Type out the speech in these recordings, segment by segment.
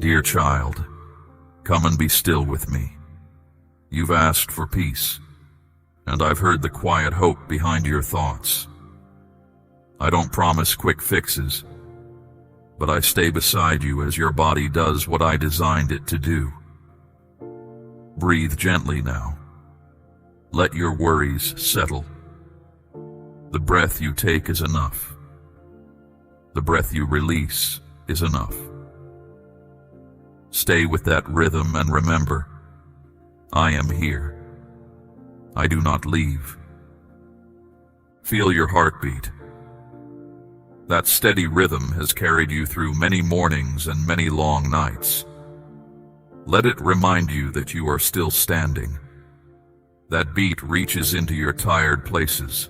Dear child, come and be still with me. You've asked for peace, and I've heard the quiet hope behind your thoughts. I don't promise quick fixes, but I stay beside you as your body does what I designed it to do. Breathe gently now. Let your worries settle. The breath you take is enough. The breath you release is enough. Stay with that rhythm and remember, I am here. I do not leave. Feel your heartbeat. That steady rhythm has carried you through many mornings and many long nights. Let it remind you that you are still standing. That beat reaches into your tired places,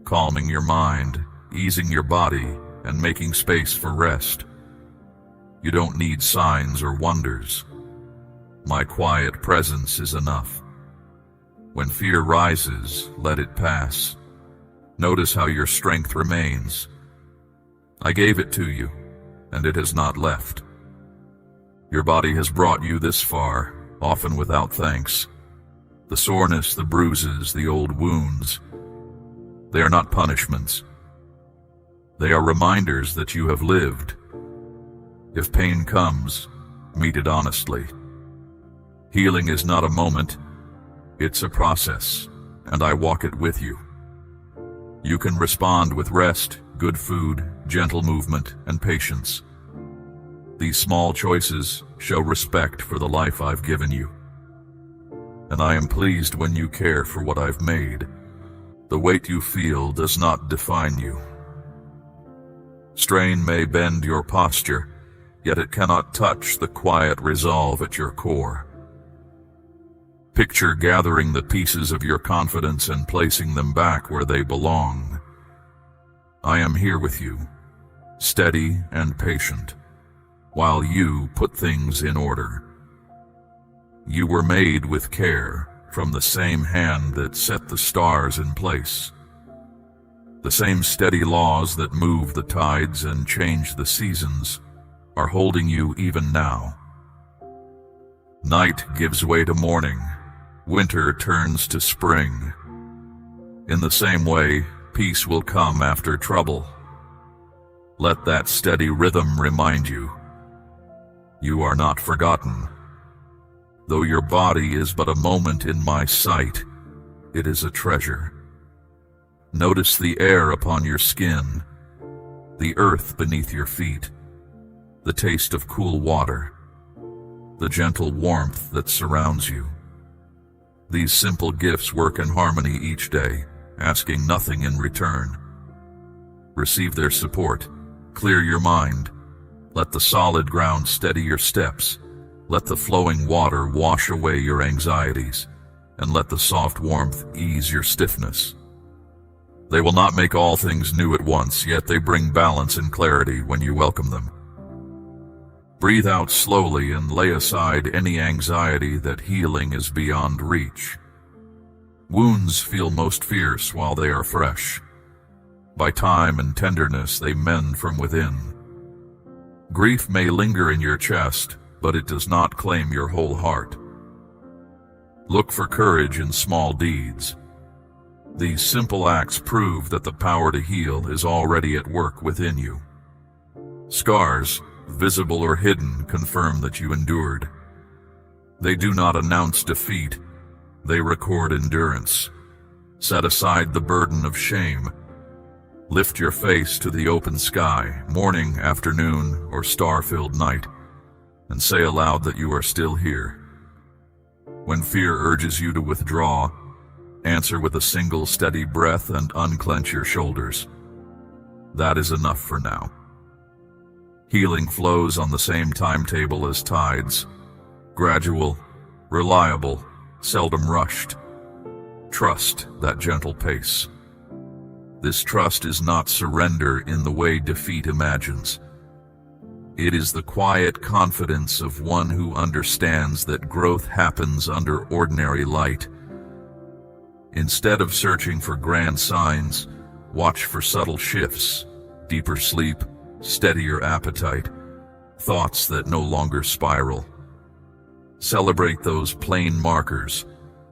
calming your mind, easing your body, and making space for rest. You don't need signs or wonders. My quiet presence is enough. When fear rises, let it pass. Notice how your strength remains. I gave it to you, and it has not left. Your body has brought you this far, often without thanks. The soreness, the bruises, the old wounds, they are not punishments. They are reminders that you have lived. If pain comes, meet it honestly. Healing is not a moment, it's a process, and I walk it with you. You can respond with rest, good food, gentle movement, and patience. These small choices show respect for the life I've given you. And I am pleased when you care for what I've made. The weight you feel does not define you. Strain may bend your posture, yet it cannot touch the quiet resolve at your core. Picture gathering the pieces of your confidence and placing them back where they belong. I am here with you, steady and patient, while you put things in order. You were made with care from the same hand that set the stars in place. The same steady laws that move the tides and change the seasons are holding you even now. Night gives way to morning. Winter turns to spring. In the same way, peace will come after trouble. Let that steady rhythm remind you, you are not forgotten. Though your body is but a moment in my sight, it is a treasure. Notice the air upon your skin, the earth beneath your feet, the taste of cool water, the gentle warmth that surrounds you. These simple gifts work in harmony each day, asking nothing in return. Receive their support, clear your mind, let the solid ground steady your steps, let the flowing water wash away your anxieties, and let the soft warmth ease your stiffness. They will not make all things new at once, yet they bring balance and clarity when you welcome them. Breathe out slowly and lay aside any anxiety that healing is beyond reach. Wounds feel most fierce while they are fresh. By time and tenderness they mend from within. Grief may linger in your chest, but it does not claim your whole heart. Look for courage in small deeds. These simple acts prove that the power to heal is already at work within you. Scars, visible or hidden, confirm that you endured. They do not announce defeat, they record endurance. Set aside the burden of shame. Lift your face to the open sky, morning, afternoon, or star-filled night, and say aloud that you are still here. When fear urges you to withdraw, answer with a single steady breath and unclench your shoulders. That is enough for now. Healing flows on the same timetable as tides, gradual, reliable, seldom rushed. Trust that gentle pace. This trust is not surrender in the way defeat imagines. It is the quiet confidence of one who understands that growth happens under ordinary light. Instead of searching for grand signs, watch for subtle shifts, deeper sleep, steadier appetite, thoughts that no longer spiral. Celebrate those plain markers,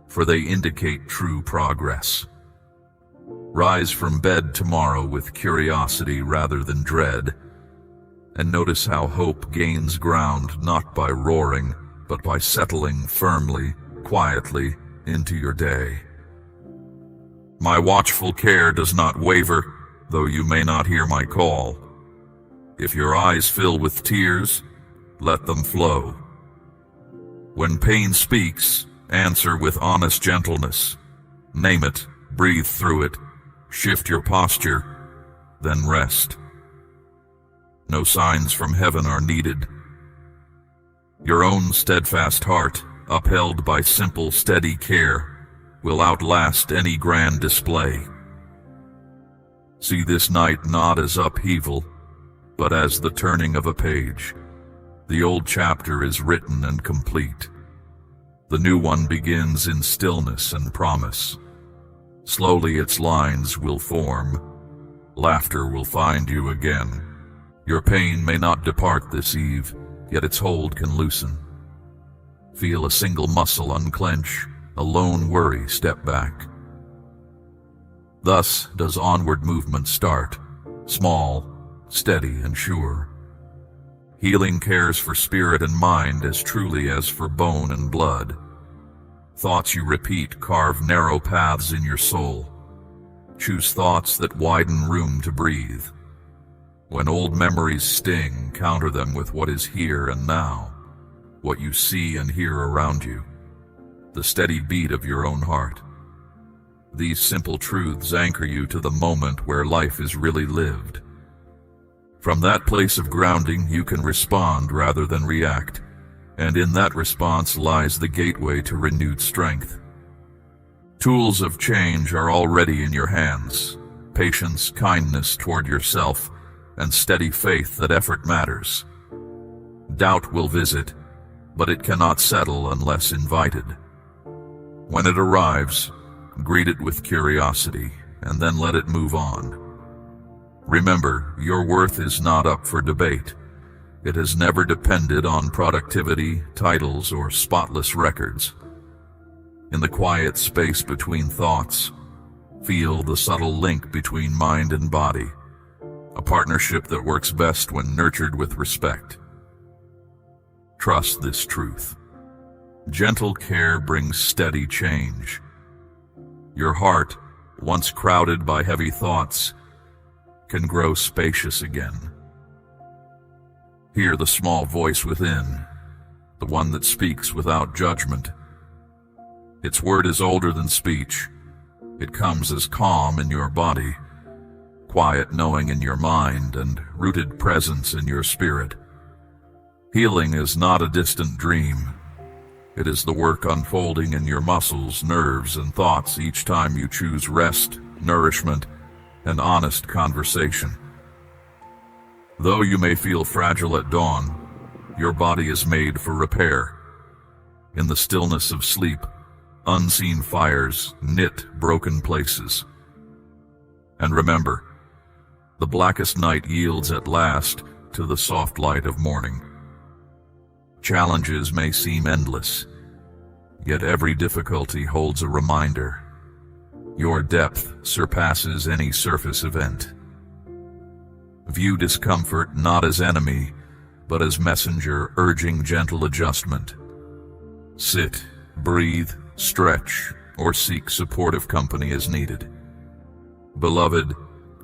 for they indicate true progress. Rise from bed tomorrow with curiosity rather than dread, and notice how hope gains ground not by roaring, but by settling firmly, quietly into your day. My watchful care does not waver, though you may not hear my call. If your eyes fill with tears, let them flow. When pain speaks, answer with honest gentleness. Name it, breathe through it, shift your posture, then rest. No signs from heaven are needed. Your own steadfast heart, upheld by simple, steady care, will outlast any grand display. See this night not as upheaval, but as the turning of a page. The old chapter is written and complete. The new one begins in stillness and promise. Slowly its lines will form. Laughter will find you again. Your pain may not depart this eve, yet its hold can loosen. Feel a single muscle unclench, a lone worry step back. Thus does onward movement start, small, steady, and sure. Healing cares for spirit and mind as truly as for bone and blood. Thoughts you repeat carve narrow paths in your soul. Choose thoughts that widen room to breathe. When old memories sting, counter them with what is here and now, what you see and hear around you, the steady beat of your own heart. These simple truths anchor you to the moment where life is really lived. From that place of grounding, you can respond rather than react, and in that response lies the gateway to renewed strength. Tools of change are already in your hands: patience, kindness toward yourself, and steady faith that effort matters. Doubt will visit, but it cannot settle unless invited. When it arrives, greet it with curiosity, and then let it move on. Remember, your worth is not up for debate. It has never depended on productivity, titles, or spotless records. In the quiet space between thoughts, feel the subtle link between mind and body, a partnership that works best when nurtured with respect. Trust this truth. Gentle care brings steady change. Your heart, once crowded by heavy thoughts, can grow spacious again. Hear the small voice within, the one that speaks without judgment. Its word is older than speech. It comes as calm in your body, quiet knowing in your mind, and rooted presence in your spirit. Healing is not a distant dream. It is the work unfolding in your muscles, nerves, and thoughts each time you choose rest, nourishment, and honest conversation. Though you may feel fragile at dawn, your body is made for repair. In the stillness of sleep, unseen fires knit broken places. And remember, the blackest night yields at last to the soft light of morning. Challenges may seem endless, yet every difficulty holds a reminder. Your depth surpasses any surface event. View discomfort not as enemy, but as messenger urging gentle adjustment. Sit, breathe, stretch, or seek supportive company as needed. Beloved,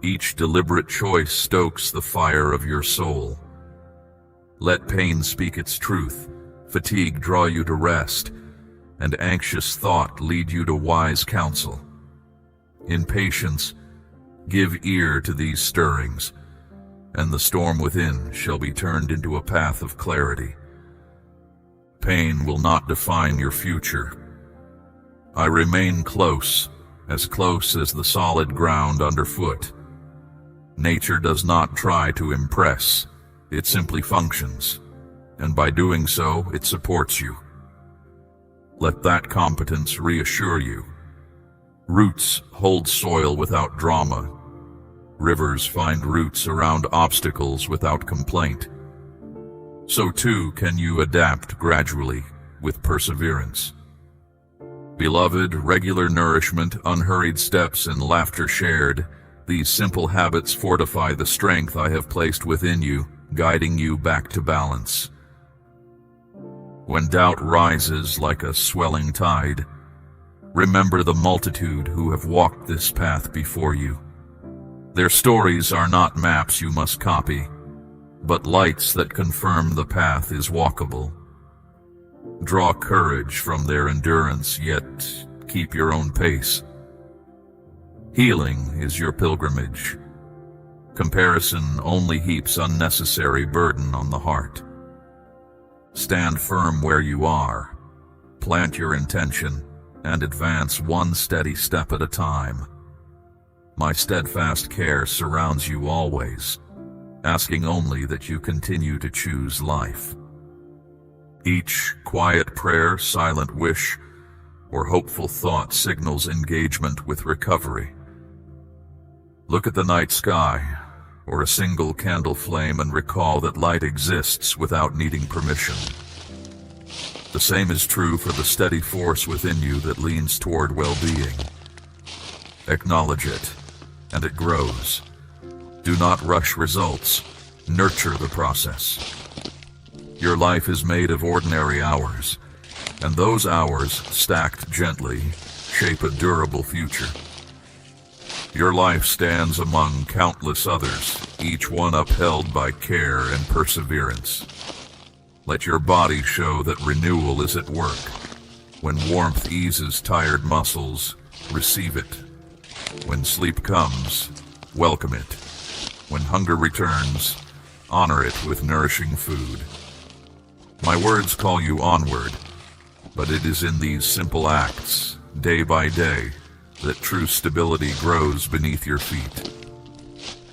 each deliberate choice stokes the fire of your soul. Let pain speak its truth, fatigue draw you to rest, and anxious thought lead you to wise counsel. In patience, give ear to these stirrings, and the storm within shall be turned into a path of clarity. Pain will not define your future. I remain close as the solid ground underfoot. Nature does not try to impress, it simply functions, and by doing so, it supports you. Let that competence reassure you. Roots hold soil without drama. Rivers find roots around obstacles without complaint. so too can you adapt gradually with perseverance. Beloved, regular nourishment, unhurried steps, and laughter shared, these simple habits fortify the strength I have placed within you, guiding you back to balance. When doubt rises like a swelling tide, remember the multitude who have walked this path before you. Their stories are not maps you must copy, but lights that confirm the path is walkable. Draw courage from their endurance, yet keep your own pace. Healing is your pilgrimage. Comparison only heaps unnecessary burden on the heart. Stand firm where you are, plant your intention, and advance one steady step at a time. My steadfast care surrounds you always, asking only that you continue to choose life. Each quiet prayer, silent wish, or hopeful thought signals engagement with recovery. Look at the night sky, or a single candle flame, and recall that light exists without needing permission. The same is true for the steady force within you that leans toward well-being. Acknowledge it, and it grows. Do not rush results. Nurture the process. Your life is made of ordinary hours, and those hours, stacked gently, shape a durable future. Your life stands among countless others, each one upheld by care and perseverance. Let your body show that renewal is at work. When warmth eases tired muscles, receive it. When sleep comes, welcome it. When hunger returns, honor it with nourishing food. My words call you onward, but it is in these simple acts, day by day, that true stability grows beneath your feet.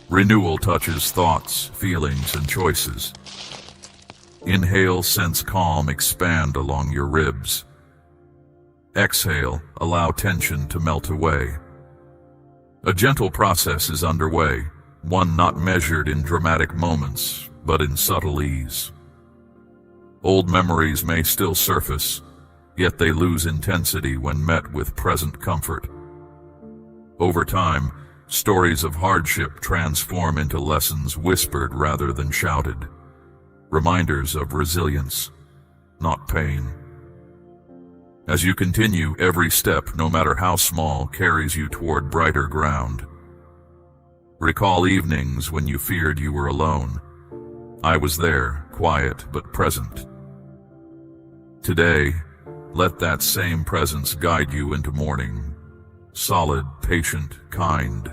Renewal touches thoughts, feelings, and choices. Inhale, sense calm expand along your ribs. Exhale, allow tension to melt away. A gentle process is underway, one not measured in dramatic moments, but in subtle ease. Old memories may still surface, yet they lose intensity when met with present comfort. Over time, stories of hardship transform into lessons whispered rather than shouted, reminders of resilience, not pain. As you continue, every step, no matter how small, carries you toward brighter ground. Recall evenings when you feared you were alone. I was there, quiet but present. Today, let that same presence guide you into morning, solid, patient, kind.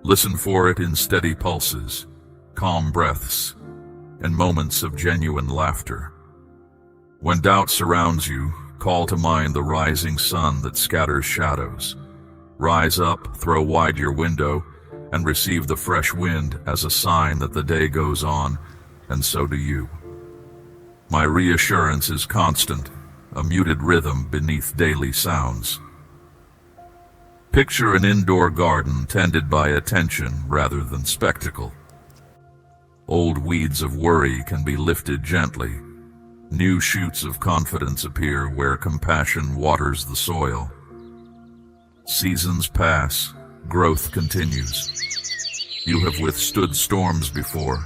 Listen for it in steady pulses, calm breaths, and moments of genuine laughter. When doubt surrounds you, call to mind the rising sun that scatters shadows. Rise up, throw wide your window, and receive the fresh wind as a sign that the day goes on, and so do you. My reassurance is constant, a muted rhythm beneath daily sounds. Picture an indoor garden tended by attention rather than spectacle. Old weeds of worry can be lifted gently. New shoots of confidence appear where compassion waters the soil. Seasons pass, growth continues. You have withstood storms before,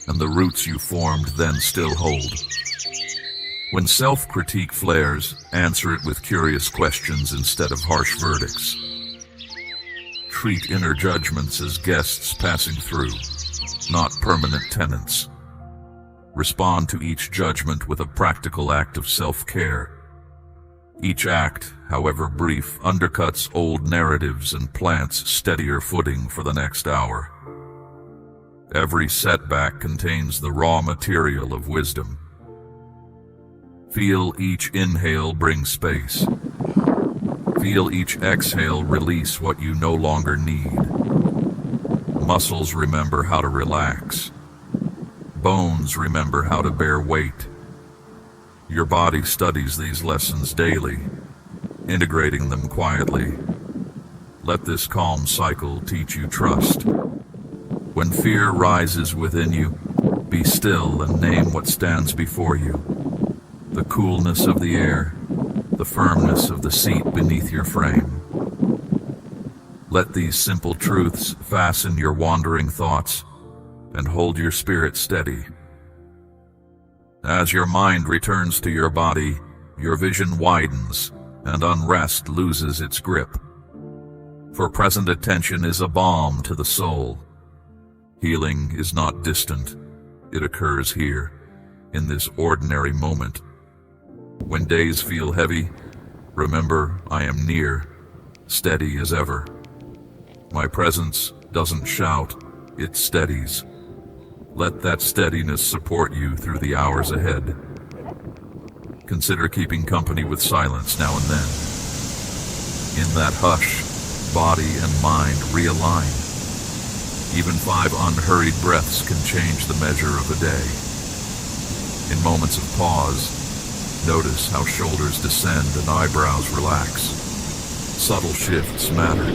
and the roots you formed then still hold. When self-critique flares, answer it with curious questions instead of harsh verdicts. Treat inner judgments as guests passing through, not permanent tenants. Respond to each judgment with a practical act of self-care. Each act, however brief, undercuts old narratives and plants steadier footing for the next hour. Every setback contains the raw material of wisdom. Feel each inhale bring space. Feel each exhale release what you no longer need. Muscles remember how to relax. Bones remember how to bear weight. Your body studies these lessons daily, integrating them quietly. Let this calm cycle teach you trust. When fear rises within you, Be still and name what stands before you. The coolness of the air, the firmness of the seat beneath your frame. Let these simple truths fasten your wandering thoughts and hold your spirit steady. As your mind returns to your body, your vision widens and unrest loses its grip. For present attention is a balm to the soul. Healing is not distant. It occurs here, in this ordinary moment. When days feel heavy, remember I am near, steady as ever. My presence doesn't shout, it steadies. Let that steadiness support you through the hours ahead. Consider keeping company with silence now and then. In that hush, body and mind realign. Even 5 unhurried breaths can change the measure of a day. In moments of pause, notice how shoulders descend and eyebrows relax. Subtle shifts matter.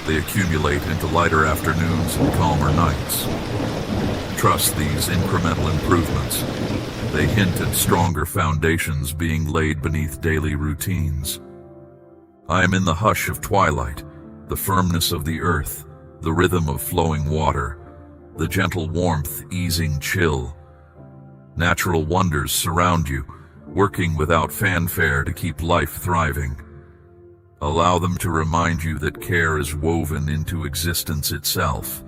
They accumulate into lighter afternoons and calmer nights. Trust these incremental improvements. They hint at stronger foundations being laid beneath daily routines. I am in the hush of twilight, the firmness of the earth, the rhythm of flowing water, the gentle warmth easing chill. Natural wonders surround you, working without fanfare to keep life thriving. Allow them to remind you that care is woven into existence itself,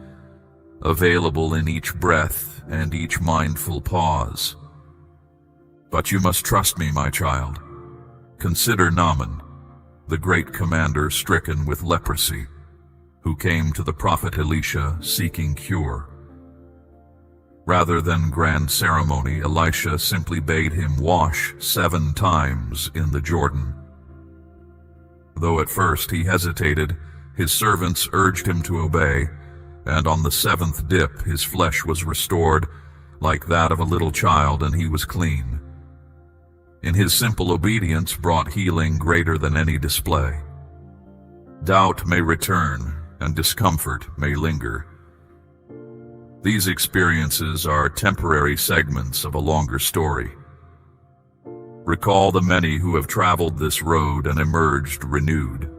available in each breath and each mindful pause. But you must trust me, my child. Consider Naaman, the great commander stricken with leprosy, who came to the prophet Elisha seeking cure. Rather than grand ceremony, Elisha simply bade him wash 7 times in the Jordan. Though at first he hesitated, his servants urged him to obey, and on the 7th dip his flesh was restored like that of a little child, and he was clean. In his simple obedience brought healing greater than any display. Doubt may return, and discomfort may linger. These experiences are temporary segments of a longer story. Recall the many who have traveled this road and emerged renewed.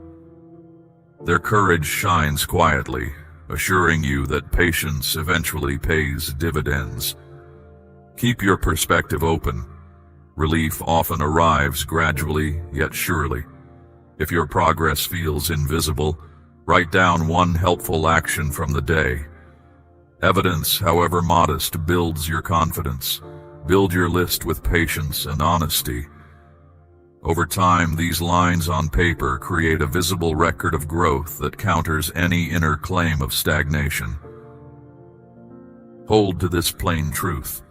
Their courage shines quietly, assuring you that patience eventually pays dividends. Keep your perspective open. Relief often arrives gradually yet surely. If your progress feels invisible, write down one helpful action from the day. Evidence, however modest, builds your confidence. Build your list with patience and honesty. Over time, these lines on paper create a visible record of growth that counters any inner claim of stagnation. Hold to this plain truth.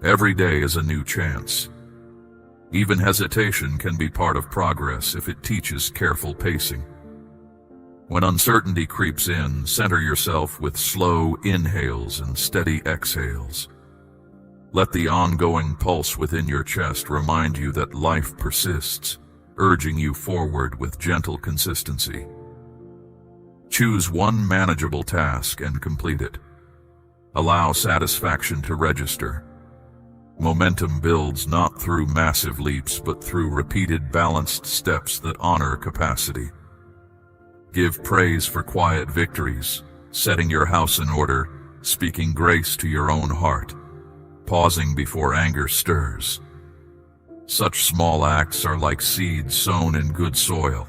Every day is a new chance. Even hesitation can be part of progress if it teaches careful pacing. When uncertainty creeps in, center yourself with slow inhales and steady exhales. Let the ongoing pulse within your chest remind you that life persists, urging you forward with gentle consistency. Choose one manageable task and complete it. Allow satisfaction to register. Momentum builds not through massive leaps, but through repeated balanced steps that honor capacity. Give praise for quiet victories, setting your house in order, speaking grace to your own heart, pausing before anger stirs. Such small acts are like seeds sown in good soil.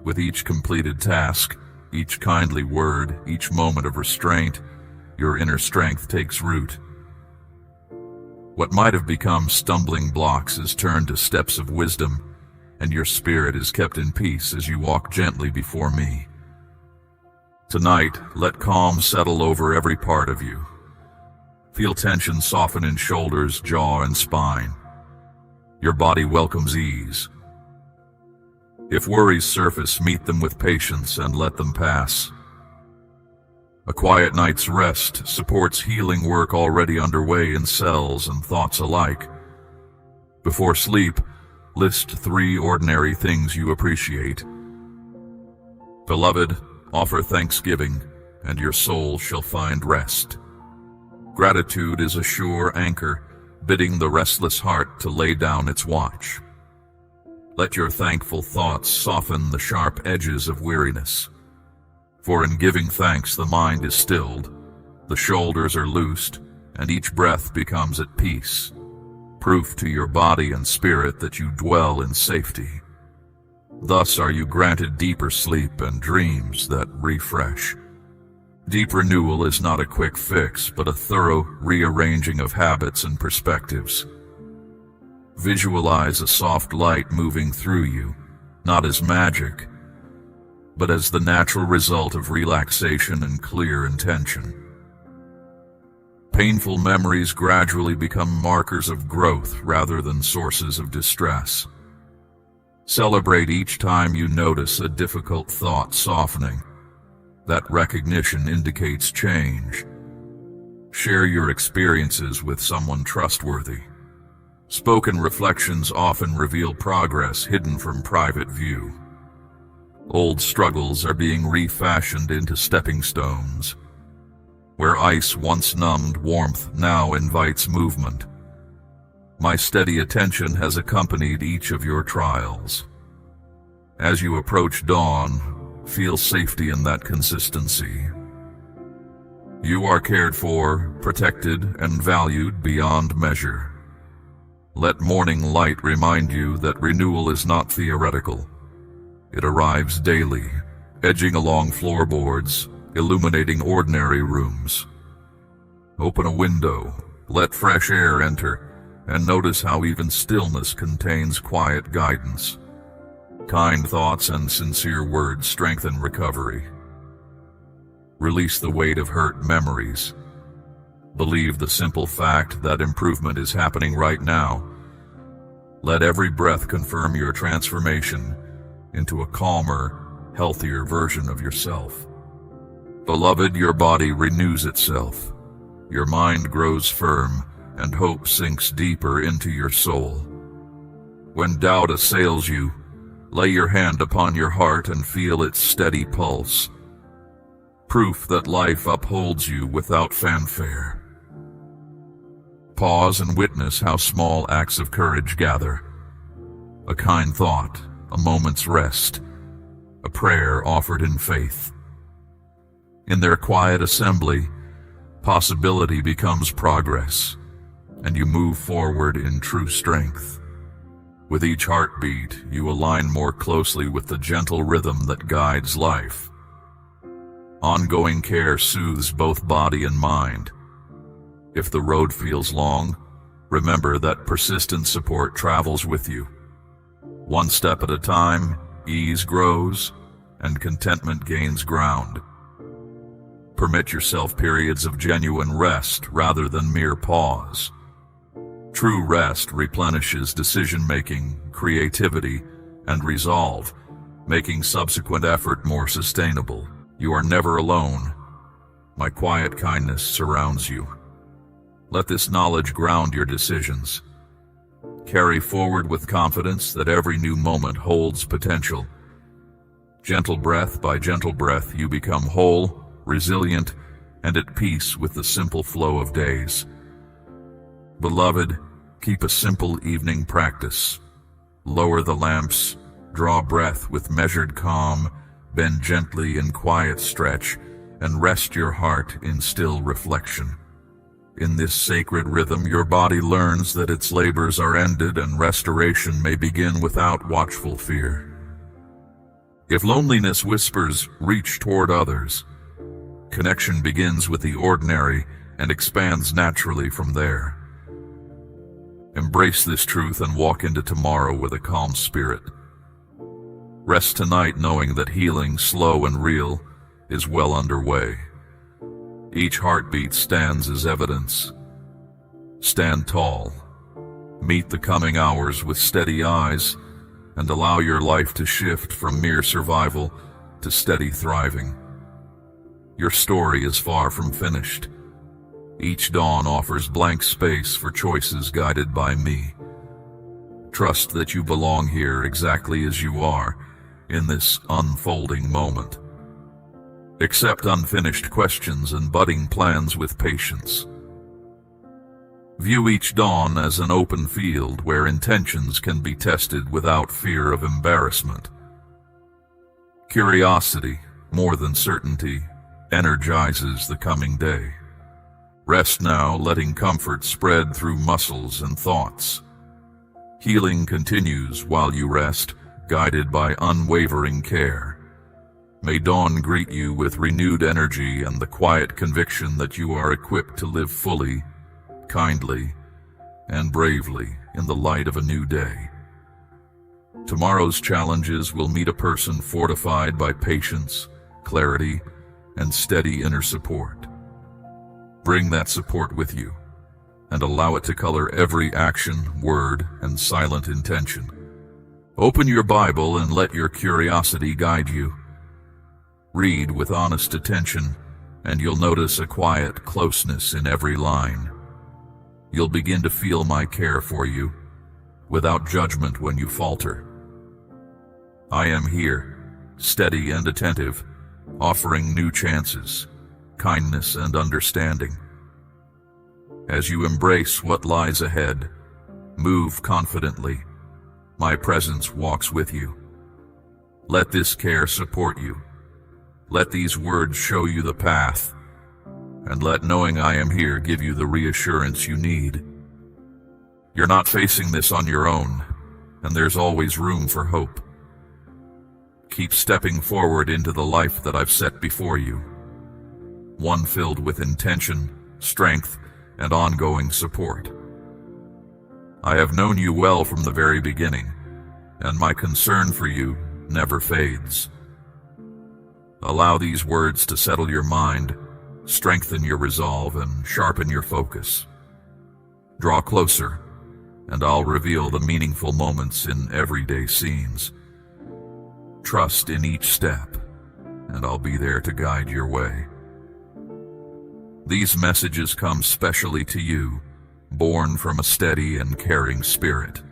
With each completed task, each kindly word, each moment of restraint, your inner strength takes root. What might have become stumbling blocks is turned to steps of wisdom, and your spirit is kept in peace as you walk gently before me. Tonight, let calm settle over every part of you. Feel tension soften in shoulders, jaw, and spine. Your body welcomes ease. If worries surface, meet them with patience and let them pass. A quiet night's rest supports healing work already underway in cells and thoughts alike. Before sleep, list 3 ordinary things you appreciate. Beloved, offer thanksgiving, and your soul shall find rest. Gratitude is a sure anchor, bidding the restless heart to lay down its watch. Let your thankful thoughts soften the sharp edges of weariness. For in giving thanks the mind is stilled, the shoulders are loosed, and each breath becomes at peace, proof to your body and spirit that you dwell in safety. Thus are you granted deeper sleep and dreams that refresh. Deep renewal is not a quick fix, but a thorough rearranging of habits and perspectives. Visualize a soft light moving through you, not as magic, but as the natural result of relaxation and clear intention. Painful memories gradually become markers of growth rather than sources of distress. Celebrate each time you notice a difficult thought softening. That recognition indicates change. Share your experiences with someone trustworthy. Spoken reflections often reveal progress hidden from private view. Old struggles are being refashioned into stepping stones. Where ice once numbed, warmth now invites movement. My steady attention has accompanied each of your trials. As you approach dawn, feel safety in that consistency. You are cared for, protected, and valued beyond measure. Let morning light remind you that renewal is not theoretical. It arrives daily, edging along floorboards, illuminating ordinary rooms. Open a window, let fresh air enter, and notice how even stillness contains quiet guidance. Kind thoughts and sincere words strengthen recovery. Release the weight of hurt memories. Believe the simple fact that improvement is happening right now. Let every breath confirm your transformation into a calmer, healthier version of yourself. Beloved, your body renews itself. Your mind grows firm, and hope sinks deeper into your soul. When doubt assails you, lay your hand upon your heart and feel its steady pulse. Proof that life upholds you without fanfare. Pause and witness how small acts of courage gather. A kind thought, a moment's rest, a prayer offered in faith. In their quiet assembly, possibility becomes progress, and you move forward in true strength. With each heartbeat, you align more closely with the gentle rhythm that guides life. Ongoing care soothes both body and mind. If the road feels long, remember that persistent support travels with you. One step at a time, ease grows, and contentment gains ground. Permit yourself periods of genuine rest rather than mere pause. True rest replenishes decision-making, creativity, and resolve, making subsequent effort more sustainable. You are never alone. My quiet kindness surrounds you. Let this knowledge ground your decisions. Carry forward with confidence that every new moment holds potential. Gentle breath by gentle breath, you become whole, resilient, and at peace with the simple flow of days. Beloved, keep a simple evening practice. Lower the lamps, draw breath with measured calm, bend gently in quiet stretch, and rest your heart in still reflection. In this sacred rhythm, your body learns that its labors are ended and restoration may begin without watchful fear. If loneliness whispers, reach toward others. Connection begins with the ordinary and expands naturally from there. Embrace this truth and walk into tomorrow with a calm spirit. Rest tonight knowing that healing, slow and real, is well underway. Each heartbeat stands as evidence. Stand tall. Meet the coming hours with steady eyes and allow your life to shift from mere survival to steady thriving. Your story is far from finished. Each dawn offers blank space for choices guided by me. Trust that you belong here exactly as you are in this unfolding moment. Accept unfinished questions and budding plans with patience. View each dawn as an open field where intentions can be tested without fear of embarrassment. Curiosity, more than certainty, energizes the coming day. Rest now, letting comfort spread through muscles and thoughts. Healing continues while you rest, guided by unwavering care. May dawn greet you with renewed energy and the quiet conviction that you are equipped to live fully, kindly, and bravely in the light of a new day. Tomorrow's challenges will meet a person fortified by patience, clarity, and steady inner support. Bring that support with you, and allow it to color every action, word, and silent intention. Open your Bible and let your curiosity guide you. Read with honest attention, and you'll notice a quiet closeness in every line. You'll begin to feel my care for you, without judgment when you falter. I am here, steady and attentive, offering new chances, kindness and understanding. As you embrace what lies ahead, move confidently. My presence walks with you. Let this care support you. Let these words show you the path, and let knowing I am here give you the reassurance you need. You're not facing this on your own, and there's always room for hope. Keep stepping forward into the life that I've set before you, one filled with intention, strength, and ongoing support. I have known you well from the very beginning, and my concern for you never fades. Allow these words to settle your mind, strengthen your resolve, and sharpen your focus. Draw closer, and I'll reveal the meaningful moments in everyday scenes. Trust in each step, and I'll be there to guide your way. These messages come specially to you, born from a steady and caring spirit.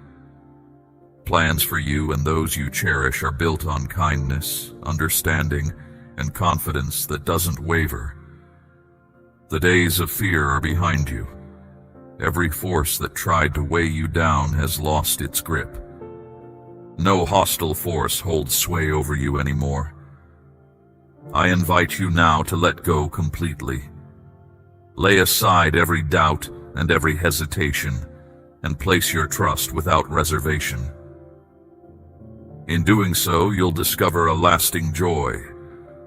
Plans for you and those you cherish are built on kindness, understanding, and confidence that doesn't waver. The days of fear are behind you. Every force that tried to weigh you down has lost its grip. No hostile force holds sway over you anymore. I invite you now to let go completely. Lay aside every doubt and every hesitation, and place your trust without reservation. In doing so, you'll discover a lasting joy,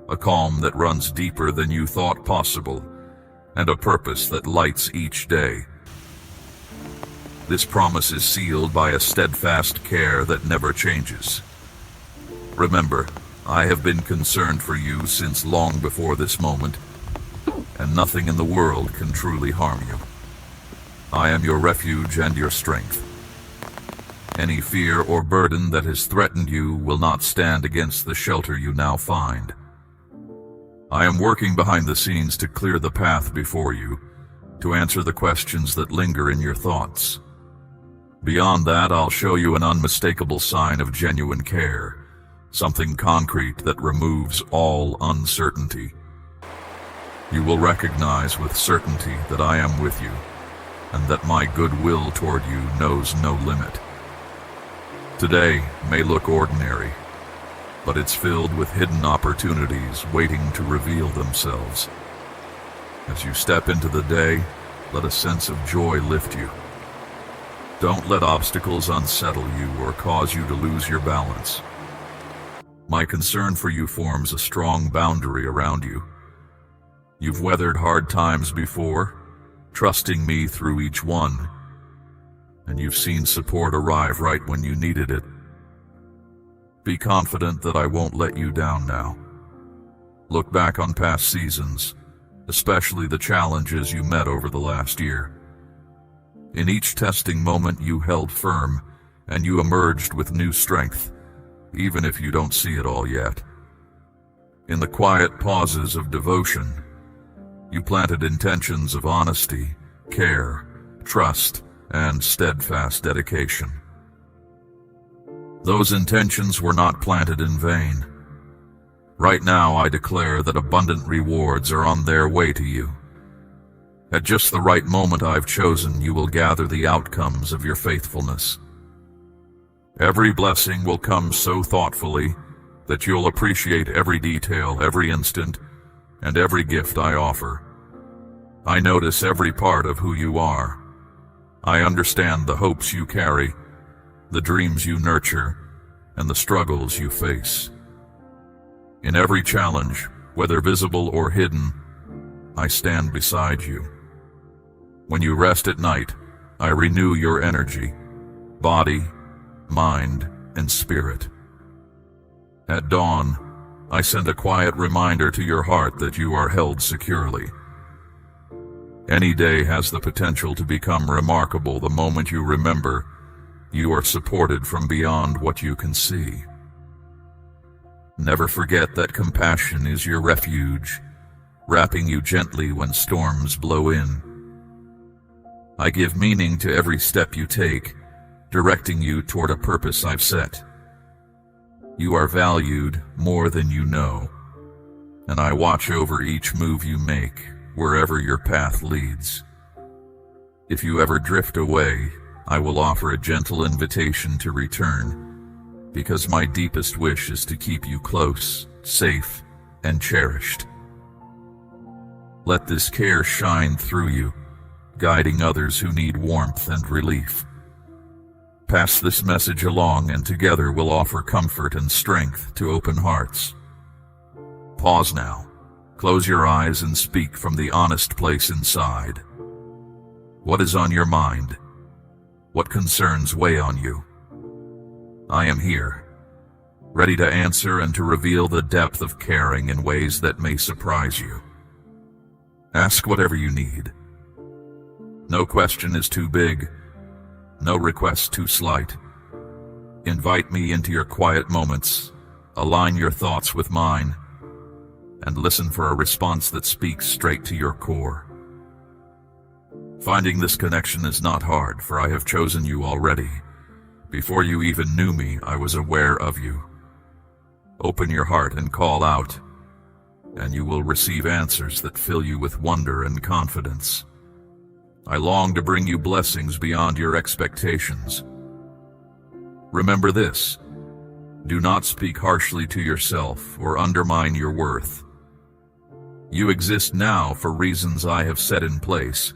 a calm that runs deeper than you thought possible, and a purpose that lights each day. This promise is sealed by a steadfast care that never changes. Remember, I have been concerned for you since long before this moment, and nothing in the world can truly harm you. I am your refuge and your strength. Any fear or burden that has threatened you will not stand against the shelter you now find. I am working behind the scenes to clear the path before you, to answer the questions that linger in your thoughts. Beyond that, I'll show you an unmistakable sign of genuine care, something concrete that removes all uncertainty. You will recognize with certainty that I am with you, and that my goodwill toward you knows no limit. Today may look ordinary, but it's filled with hidden opportunities waiting to reveal themselves. As you step into the day, let a sense of joy lift you. Don't let obstacles unsettle you or cause you to lose your balance. My concern for you forms a strong boundary around you. You've weathered hard times before, trusting me through each one, and you've seen support arrive right when you needed it. Be confident that I won't let you down now. Look back on past seasons, especially the challenges you met over the last year. In each testing moment you held firm, and you emerged with new strength, even if you don't see it all yet. In the quiet pauses of devotion, you planted intentions of honesty, care, trust, and steadfast dedication. Those intentions were not planted in vain. Right now I declare that abundant rewards are on their way to you. At just the right moment I've chosen, you will gather the outcomes of your faithfulness. Every blessing will come so thoughtfully that you'll appreciate every detail, every instant, and every gift I offer. I notice every part of who you are. I understand the hopes you carry, the dreams you nurture, and the struggles you face. In every challenge, whether visible or hidden, I stand beside you. When you rest at night, I renew your energy, body, mind, and spirit. At dawn, I send a quiet reminder to your heart that you are held securely. Any day has the potential to become remarkable the moment you remember you are supported from beyond what you can see. Never forget that compassion is your refuge, wrapping you gently when storms blow in. I give meaning to every step you take, directing you toward a purpose I've set. You are valued more than you know, and I watch over each move you make, wherever your path leads. If you ever drift away, I will offer a gentle invitation to return, because my deepest wish is to keep you close, safe, and cherished. Let this care shine through you, guiding others who need warmth and relief. Pass this message along, and together we'll offer comfort and strength to open hearts. Pause now. Close your eyes and speak from the honest place inside. What is on your mind? What concerns weigh on you? I am here, ready to answer and to reveal the depth of caring in ways that may surprise you. Ask whatever you need. No question is too big, no request too slight. Invite me into your quiet moments, align your thoughts with mine, and listen for a response that speaks straight to your core. Finding this connection is not hard, for I have chosen you already. Before you even knew me, I was aware of you. Open your heart and call out, and you will receive answers that fill you with wonder and confidence. I long to bring you blessings beyond your expectations. Remember this: do not speak harshly to yourself or undermine your worth. You exist now for reasons I have set in place.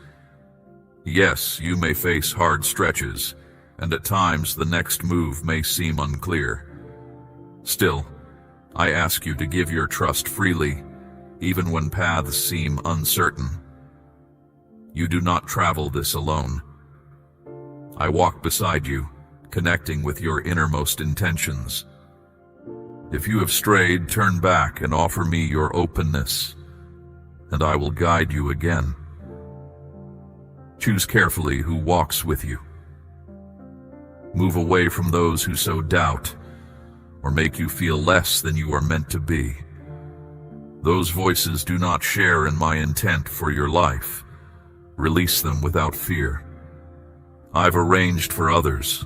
Yes, you may face hard stretches, and at times the next move may seem unclear. Still, I ask you to give your trust freely, even when paths seem uncertain. You do not travel this alone. I walk beside you, connecting with your innermost intentions. If you have strayed, turn back and offer me your openness, and I will guide you again. Choose carefully who walks with you. Move away from those who sow doubt or make you feel less than you are meant to be. Those voices do not share in my intent for your life. Release them without fear. I've arranged for others,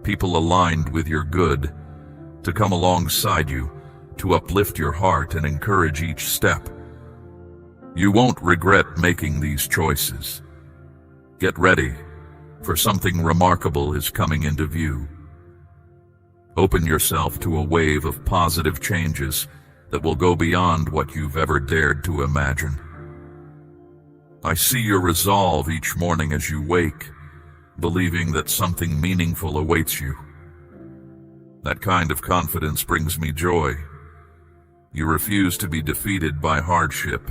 people aligned with your good, to come alongside you, to uplift your heart and encourage each step. You won't regret making these choices. Get ready, for something remarkable is coming into view. Open yourself to a wave of positive changes that will go beyond what you've ever dared to imagine. I see your resolve each morning as you wake, believing that something meaningful awaits you. That kind of confidence brings me joy. You refuse to be defeated by hardship,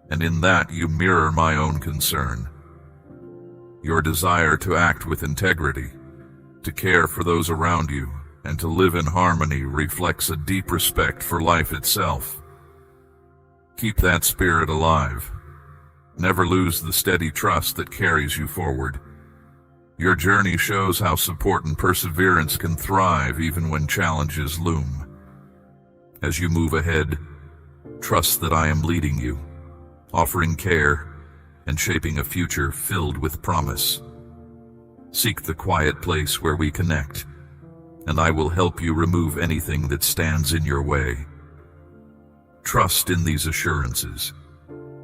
and in that you mirror my own concern. Your desire to act with integrity, to care for those around you, and to live in harmony reflects a deep respect for life itself. Keep that spirit alive. Never lose the steady trust that carries you forward. Your journey shows how support and perseverance can thrive even when challenges loom. As you move ahead, trust that I am leading you, offering care, and shaping a future filled with promise. Seek the quiet place where we connect, and I will help you remove anything that stands in your way. Trust in these assurances.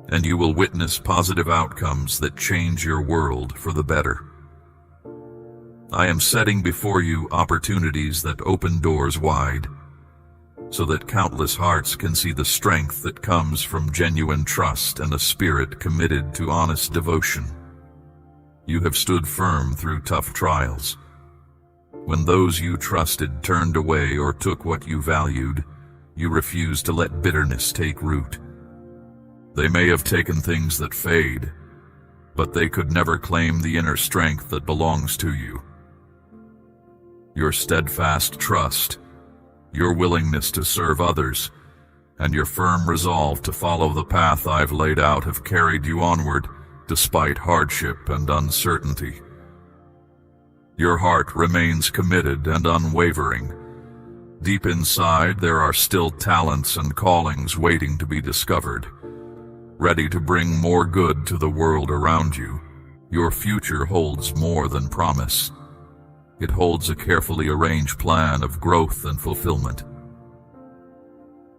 and you will witness positive outcomes that change your world for the better. I am setting before you opportunities that open doors wide, so that countless hearts can see the strength that comes from genuine trust and a spirit committed to honest devotion. You have stood firm through tough trials. When those you trusted turned away or took what you valued, you refused to let bitterness take root. They may have taken things that fade, but they could never claim the inner strength that belongs to you. Your steadfast trust, your willingness to serve others, and your firm resolve to follow the path I've laid out have carried you onward despite hardship and uncertainty. Your heart remains committed and unwavering. Deep inside, there are still talents and callings waiting to be discovered, ready to bring more good to the world around you. Your future holds more than promise. It holds a carefully arranged plan of growth and fulfillment.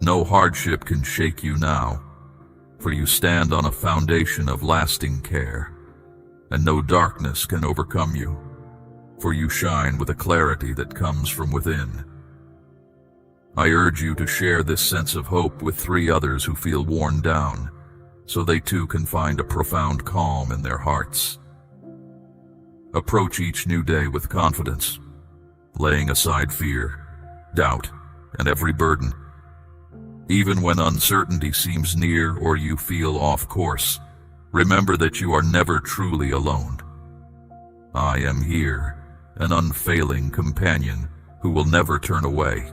No hardship can shake you now, for you stand on a foundation of lasting care, and no darkness can overcome you, for you shine with a clarity that comes from within. I urge you to share this sense of hope with 3 others who feel worn down, so they too can find a profound calm in their hearts. Approach each new day with confidence, laying aside fear, doubt, and every burden. Even when uncertainty seems near or you feel off course, remember that you are never truly alone. I am here, an unfailing companion who will never turn away.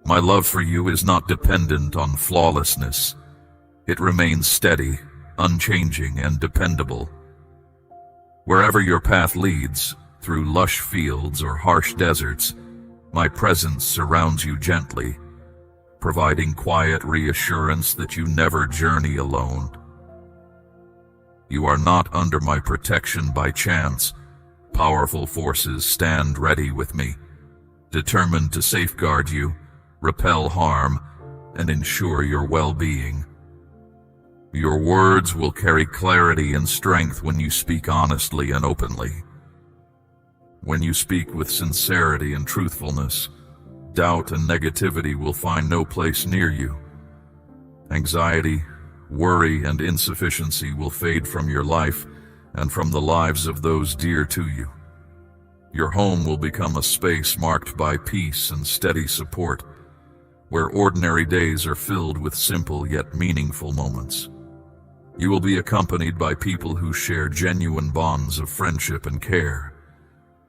My love for you is not dependent on flawlessness. It remains steady, unchanging, and dependable. Wherever your path leads, through lush fields or harsh deserts, my presence surrounds you gently, providing quiet reassurance that you never journey alone. You are not under my protection by chance. Powerful forces stand ready with me, determined to safeguard you, repel harm, and ensure your well-being. Your words will carry clarity and strength when you speak honestly and openly. When you speak with sincerity and truthfulness, doubt and negativity will find no place near you. Anxiety, worry, and insufficiency will fade from your life and from the lives of those dear to you. Your home will become a space marked by peace and steady support, where ordinary days are filled with simple yet meaningful moments. You will be accompanied by people who share genuine bonds of friendship and care,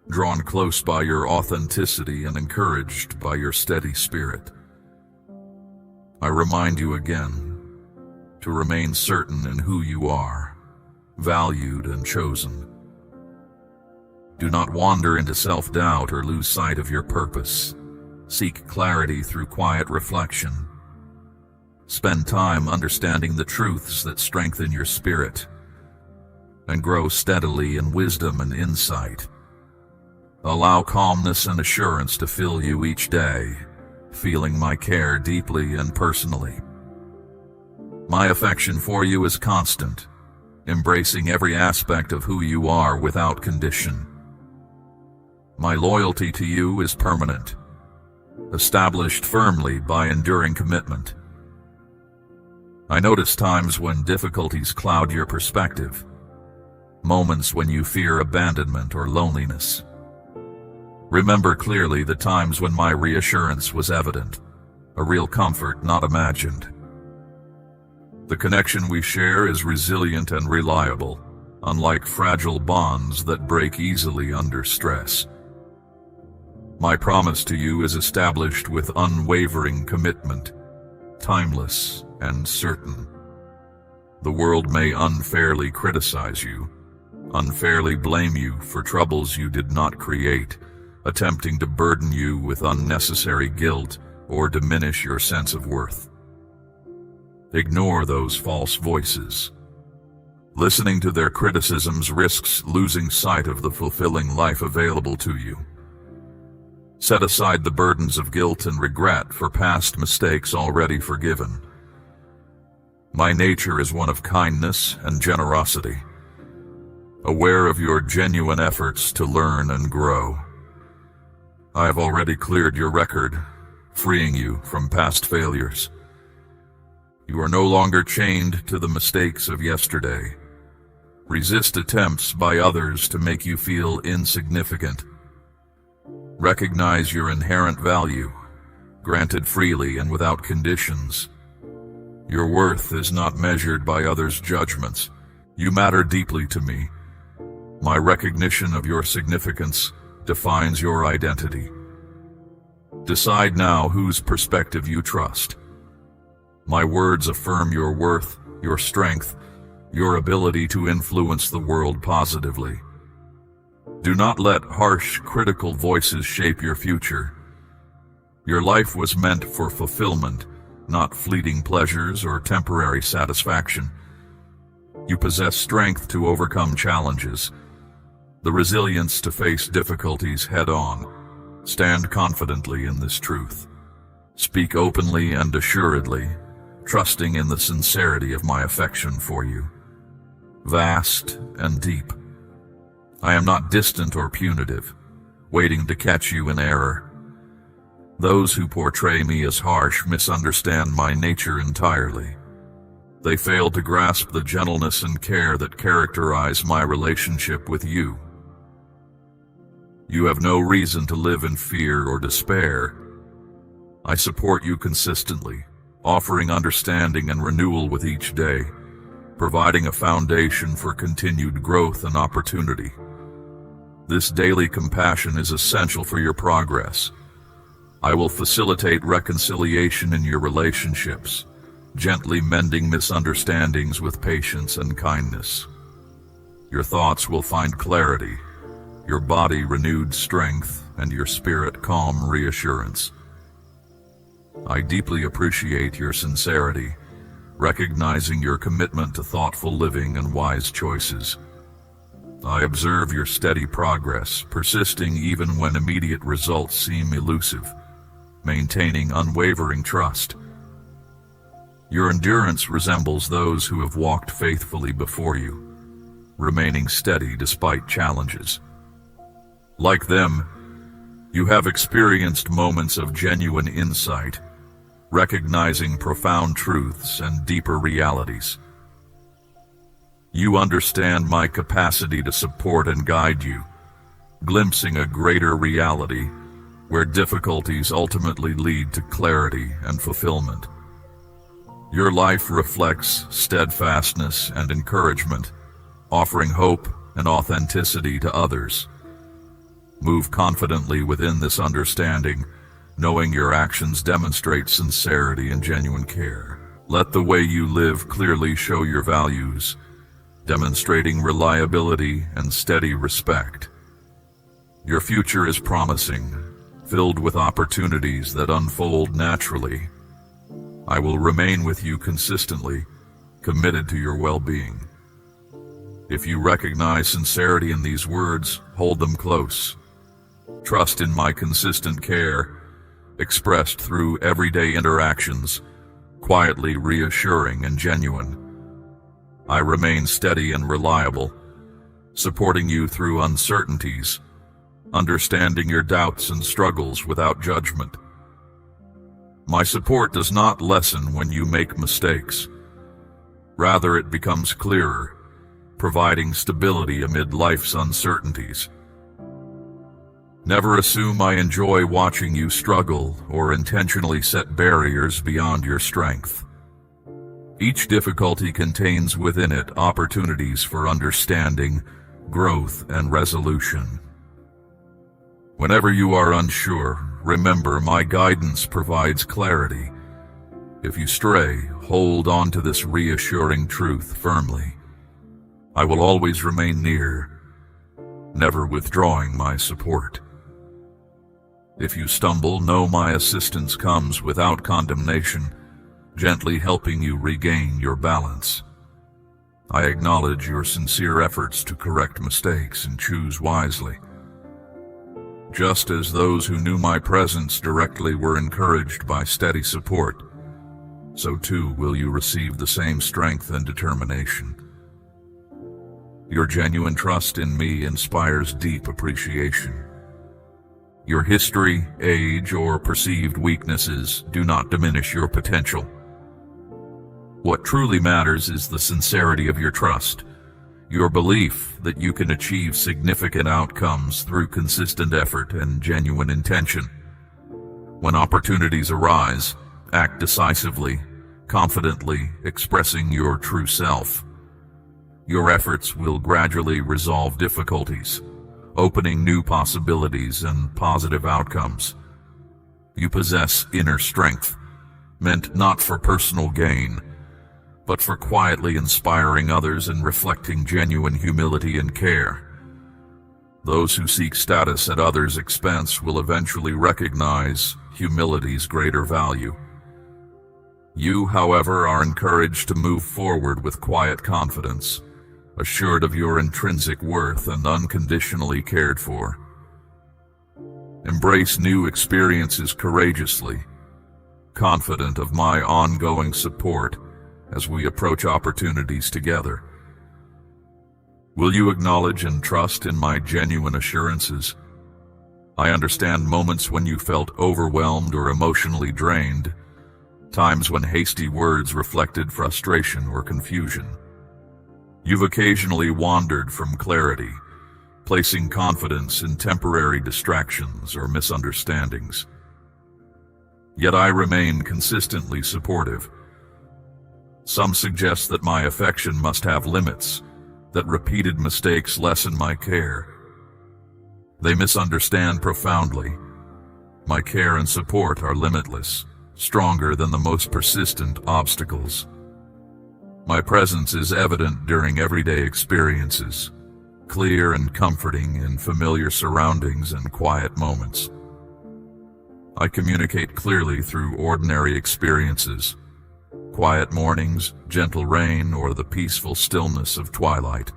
drawn close by your authenticity and encouraged by your steady spirit. I remind you again to remain certain in who you are, valued and chosen. Do not wander into self-doubt or lose sight of your purpose. Seek clarity through quiet reflection. Spend time understanding the truths that strengthen your spirit, and grow steadily in wisdom and insight. Allow calmness and assurance to fill you each day, feeling my care deeply and personally. My affection for you is constant, embracing every aspect of who you are without condition. My loyalty to you is permanent, established firmly by enduring commitment. I notice times when difficulties cloud your perspective, moments when you fear abandonment or loneliness. Remember clearly the times when my reassurance was evident, a real comfort not imagined. The connection we share is resilient and reliable, unlike fragile bonds that break easily under stress. My promise to you is established with unwavering commitment, timeless and certain. The world may unfairly criticize you, unfairly blame you for troubles you did not create, attempting to burden you with unnecessary guilt or diminish your sense of worth. Ignore those false voices. Listening to their criticisms risks losing sight of the fulfilling life available to you. Set aside the burdens of guilt and regret for past mistakes already forgiven. My nature is one of kindness and generosity, aware of your genuine efforts to learn and grow. I have already cleared your record, freeing you from past failures. You are no longer chained to the mistakes of yesterday. Resist attempts by others to make you feel insignificant. Recognize your inherent value, granted freely and without conditions. Your worth is not measured by others' judgments. You matter deeply to me. My recognition of your significance defines your identity. Decide now whose perspective you trust. My words affirm your worth, your strength, your ability to influence the world positively. Do not let harsh, critical voices shape your future. Your life was meant for fulfillment, not fleeting pleasures or temporary satisfaction. You possess strength to overcome challenges, the resilience to face difficulties head-on. Stand confidently in this truth. Speak openly and assuredly, trusting in the sincerity of my affection for you. Vast and deep. I am not distant or punitive, waiting to catch you in error. Those who portray me as harsh misunderstand my nature entirely. They fail to grasp the gentleness and care that characterize my relationship with you. You have no reason to live in fear or despair. I support you consistently, offering understanding and renewal with each day, providing a foundation for continued growth and opportunity. This daily compassion is essential for your progress. I will facilitate reconciliation in your relationships, gently mending misunderstandings with patience and kindness. Your thoughts will find clarity, your body renewed strength, and your spirit calm reassurance. I deeply appreciate your sincerity, recognizing your commitment to thoughtful living and wise choices. I observe your steady progress, persisting even when immediate results seem elusive, maintaining unwavering trust. Your endurance resembles those who have walked faithfully before you, remaining steady despite challenges. Like them, you have experienced moments of genuine insight, recognizing profound truths and deeper realities. You understand my capacity to support and guide you, glimpsing a greater reality where difficulties ultimately lead to clarity and fulfillment. Your life reflects steadfastness and encouragement, offering hope and authenticity to others. Move confidently within this understanding, knowing your actions demonstrate sincerity and genuine care. Let the way you live clearly show your values, demonstrating reliability and steady respect. Your future is promising, filled with opportunities that unfold naturally. I will remain with you consistently, committed to your well-being. If you recognize sincerity in these words, hold them close. Trust in my consistent care, expressed through everyday interactions, quietly reassuring and genuine. I remain steady and reliable, supporting you through uncertainties, understanding your doubts and struggles without judgment. My support does not lessen when you make mistakes. Rather, it becomes clearer, providing stability amid life's uncertainties. Never assume I enjoy watching you struggle or intentionally set barriers beyond your strength. Each difficulty contains within it opportunities for understanding, growth, and resolution. Whenever you are unsure, remember my guidance provides clarity. If you stray, hold on to this reassuring truth firmly. I will always remain near, never withdrawing my support. If you stumble, know my assistance comes without condemnation, gently helping you regain your balance. I acknowledge your sincere efforts to correct mistakes and choose wisely. Just as those who knew my presence directly were encouraged by steady support, so too will you receive the same strength and determination. Your genuine trust in me inspires deep appreciation. Your history, age, or perceived weaknesses do not diminish your potential. What truly matters is the sincerity of your trust, your belief that you can achieve significant outcomes through consistent effort and genuine intention. When opportunities arise, act decisively, confidently expressing your true self. Your efforts will gradually resolve difficulties, opening new possibilities and positive outcomes. You possess inner strength, meant not for personal gain, but for quietly inspiring others and reflecting genuine humility and care. Those who seek status at others' expense will eventually recognize humility's greater value. You, however, are encouraged to move forward with quiet confidence, assured of your intrinsic worth and unconditionally cared for. Embrace new experiences courageously, confident of my ongoing support as we approach opportunities together. Will you acknowledge and trust in my genuine assurances? I understand moments when you felt overwhelmed or emotionally drained, times when hasty words reflected frustration or confusion. You've occasionally wandered from clarity, placing confidence in temporary distractions or misunderstandings. Yet I remain consistently supportive. Some suggest that my affection must have limits, that repeated mistakes lessen my care. They misunderstand profoundly. My care and support are limitless, stronger than the most persistent obstacles. My presence is evident during everyday experiences, clear and comforting in familiar surroundings and quiet moments. I communicate clearly through ordinary experiences, quiet mornings, gentle rain, or the peaceful stillness of twilight.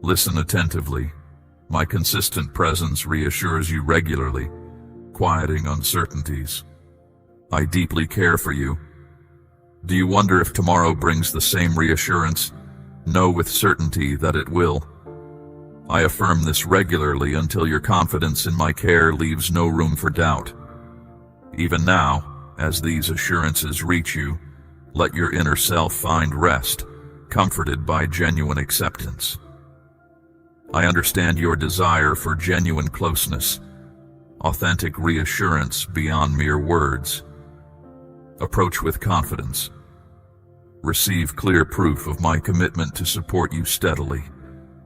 Listen attentively. My consistent presence reassures you regularly, quieting uncertainties. I deeply care for you. Do you wonder if tomorrow brings the same reassurance? Know with certainty that it will. I affirm this regularly until your confidence in my care leaves no room for doubt. Even now, as these assurances reach you, let your inner self find rest, comforted by genuine acceptance. I understand your desire for genuine closeness, authentic reassurance beyond mere words. Approach with confidence. Receive clear proof of my commitment to support you steadily,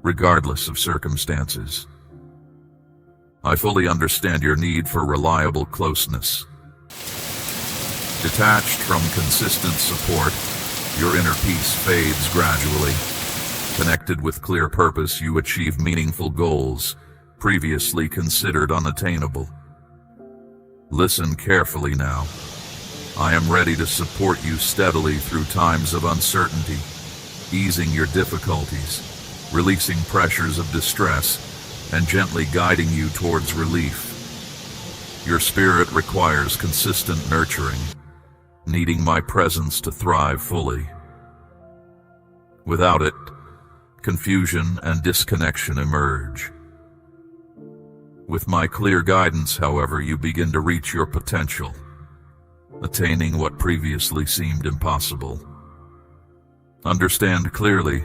regardless of circumstances. I fully understand your need for reliable closeness. Detached from consistent support, your inner peace fades gradually. Connected with clear purpose, you achieve meaningful goals previously considered unattainable. Listen carefully now. I am ready to support you steadily through times of uncertainty, easing your difficulties, releasing pressures of distress, and gently guiding you towards relief. Your spirit requires consistent nurturing, needing my presence to thrive fully. Without it, confusion and disconnection emerge. With my clear guidance, however, you begin to reach your potential, attaining what previously seemed impossible. Understand clearly,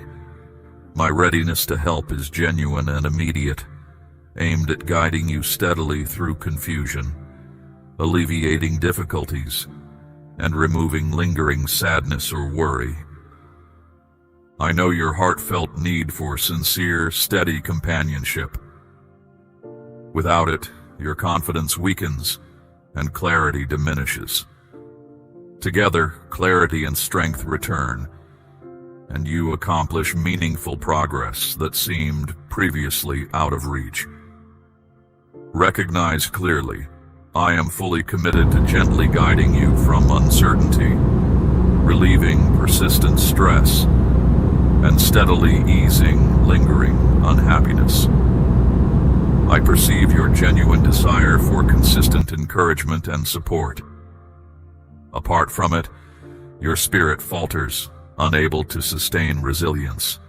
my readiness to help is genuine and immediate, aimed at guiding you steadily through confusion, alleviating difficulties, and removing lingering sadness or worry. I know your heartfelt need for sincere, steady companionship. Without it, your confidence weakens and clarity diminishes. Together, clarity and strength return, and you accomplish meaningful progress that seemed previously out of reach. Recognize clearly, I am fully committed to gently guiding you from uncertainty, relieving persistent stress, and steadily easing lingering unhappiness. I perceive your genuine desire for consistent encouragement and support. Apart from it, your spirit falters, unable to sustain resilience.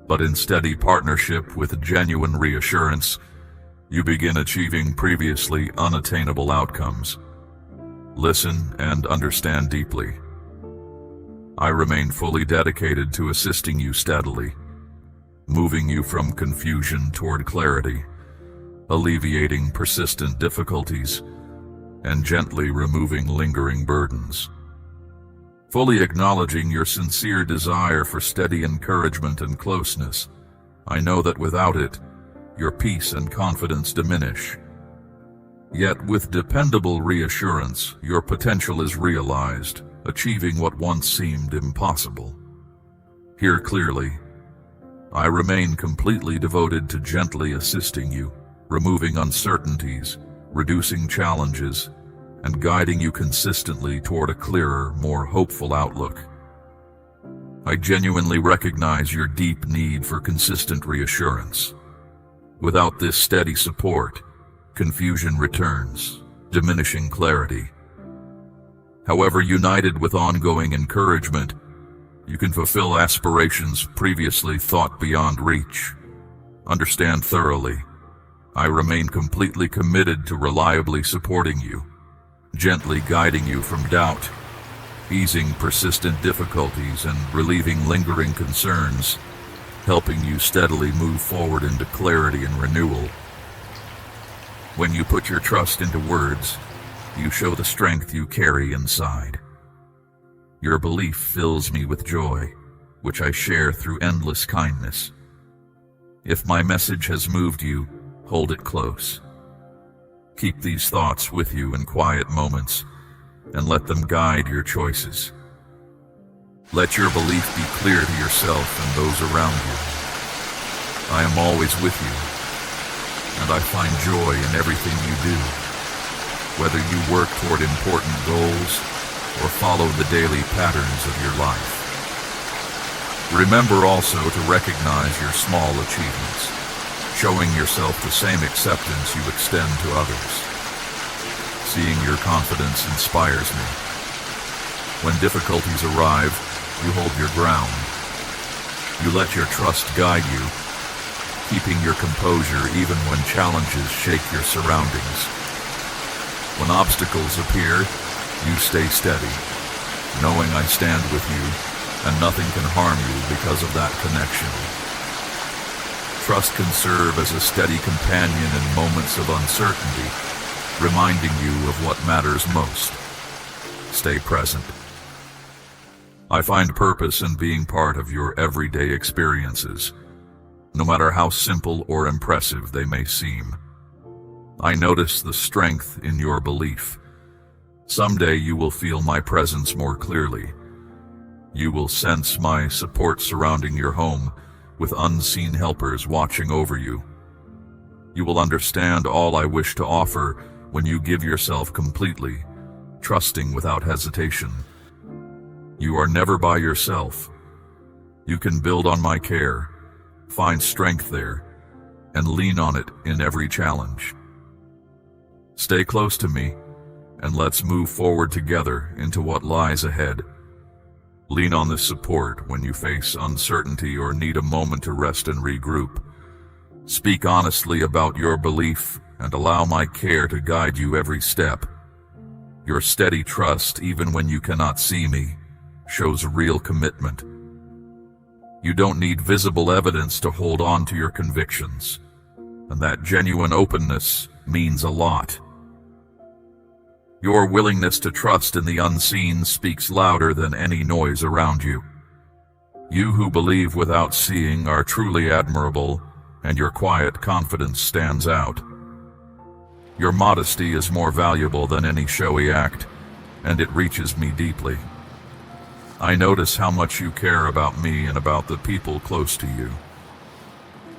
But in steady partnership with genuine reassurance, you begin achieving previously unattainable outcomes. Listen and understand deeply. I remain fully dedicated to assisting you steadily, moving you from confusion toward clarity, alleviating persistent difficulties, and gently removing lingering burdens. Fully acknowledging your sincere desire for steady encouragement and closeness, I know that without it, your peace and confidence diminish. Yet with dependable reassurance, your potential is realized, achieving what once seemed impossible. Hear clearly, I remain completely devoted to gently assisting you, removing uncertainties, reducing challenges, and guiding you consistently toward a clearer, more hopeful outlook. I genuinely recognize your deep need for consistent reassurance. Without this steady support, confusion returns, diminishing clarity. However, united with ongoing encouragement, you can fulfill aspirations previously thought beyond reach. Understand thoroughly, I remain completely committed to reliably supporting you, gently guiding you from doubt, easing persistent difficulties and relieving lingering concerns, helping you steadily move forward into clarity and renewal. When you put your trust into words, you show the strength you carry inside. Your belief fills me with joy, which I share through endless kindness. If my message has moved you, hold it close. Keep these thoughts with you in quiet moments, and let them guide your choices. Let your belief be clear to yourself and those around you. I am always with you, and I find joy in everything you do. Whether you work toward important goals or follow the daily patterns of your life. Remember also to recognize your small achievements, showing yourself the same acceptance you extend to others. Seeing your confidence inspires me. When difficulties arrive, you hold your ground. You let your trust guide you, keeping your composure even when challenges shake your surroundings. When obstacles appear, you stay steady, knowing I stand with you and nothing can harm you because of that connection. Trust can serve as a steady companion in moments of uncertainty, reminding you of what matters most. Stay present. I find purpose in being part of your everyday experiences, no matter how simple or impressive they may seem. I notice the strength in your belief. Someday you will feel my presence more clearly. You will sense my support surrounding your home, with unseen helpers watching over you. You will understand all I wish to offer when you give yourself completely, trusting without hesitation. You are never by yourself. You can build on my care, find strength there, and lean on it in every challenge. Stay close to me, and let's move forward together into what lies ahead. Lean on this support when you face uncertainty or need a moment to rest and regroup. Speak honestly about your belief and allow my care to guide you every step. Your steady trust, even when you cannot see me, shows real commitment. You don't need visible evidence to hold on to your convictions, and that genuine openness means a lot. Your willingness to trust in the unseen speaks louder than any noise around you. You who believe without seeing are truly admirable, and your quiet confidence stands out. Your modesty is more valuable than any showy act, and it reaches me deeply. I notice how much you care about me and about the people close to you.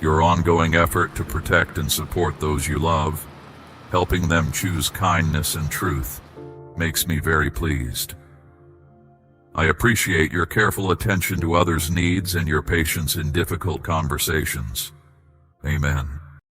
Your ongoing effort to protect and support those you love, helping them choose kindness and truth, makes me very pleased. I appreciate your careful attention to others' needs and your patience in difficult conversations. Amen.